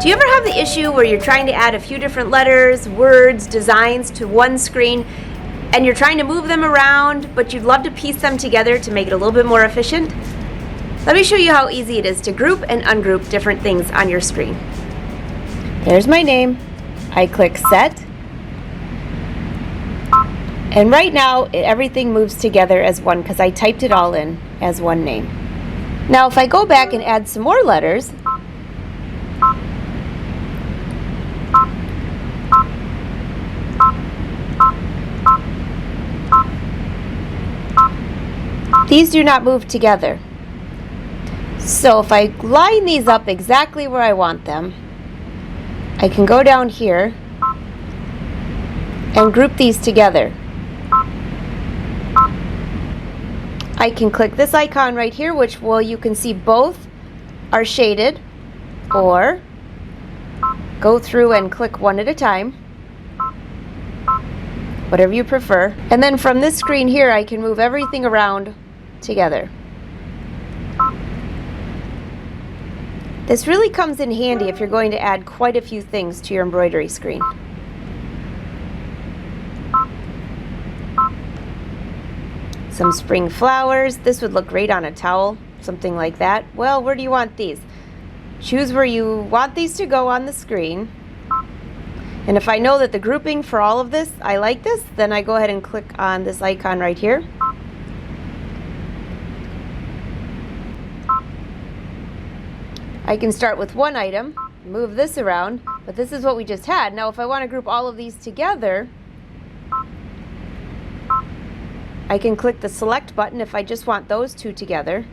Do you ever have the issue where you're trying to add a few different letters, words, designs to one screen, and you're trying to move them around, but you'd love to piece them together to make it a little bit more efficient? Let me show you how easy it is to group and ungroup different things on your screen. There's my name. I click Set. And right now, everything moves together as one because I typed it all in as one name. Now, if I go back and add some more letters, these do not move together. So if I line these up exactly where I want them, I can go down here and group these together. I can click this icon right here, which you can see both are shaded, or go through and click one at a time, whatever you prefer. And then from this screen here, I can move everything around together. This really comes in handy if you're going to add quite a few things to your embroidery screen. Some spring flowers. This would look great on a towel, something like that. Well, where do you want these? Choose where you want these to go on the screen. And if I know that the grouping for all of this, I like this, then I go ahead and click on this icon right here. I can start with one item, move this around, but this is what we just had. Now if I want to group all of these together, I can click the select button if I just want those two together.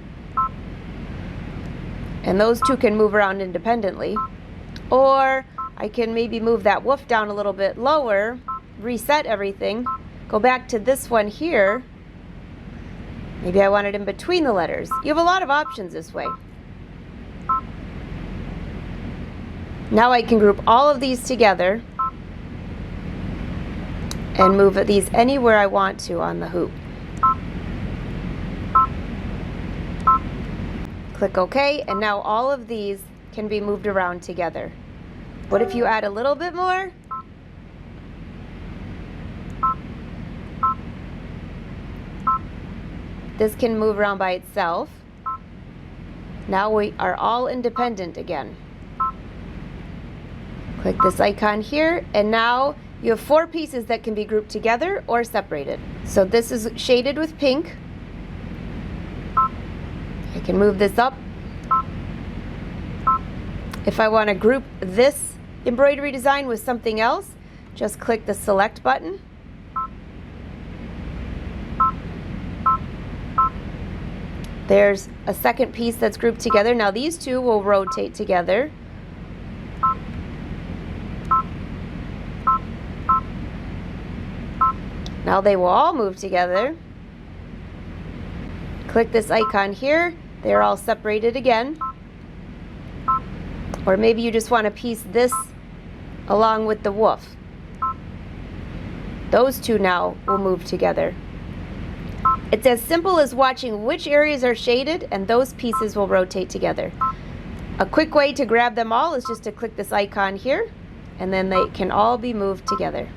And those two can move around independently. Or I can maybe move that woof down a little bit lower, reset everything, go back to this one here. Maybe I want it in between the letters. You have a lot of options this way. Now I can group all of these together and move these anywhere I want to on the hoop. Click OK, and now all of these can be moved around together. What if you add a little bit more? This can move around by itself. Now we are all independent again. Click this icon here, and now you have 4 pieces that can be grouped together or separated. So this is shaded with pink. I can move this up. If I want to group this embroidery design with something else, just click the select button. There's a second piece that's grouped together. Now these two will rotate together. Now they will all move together. Click this icon here. They're all separated again. Or maybe you just want to piece this along with the woof. Those two now will move together. It's as simple as watching which areas are shaded, and those pieces will rotate together. A quick way to grab them all is just to click this icon here, and then they can all be moved together.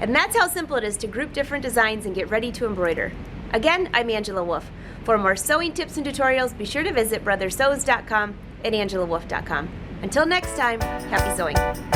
And that's how simple it is to group different designs and get ready to embroider. Again, I'm Angela Wolf. For more sewing tips and tutorials, be sure to visit brothersews.com and angelawolf.com. Until next time, happy sewing.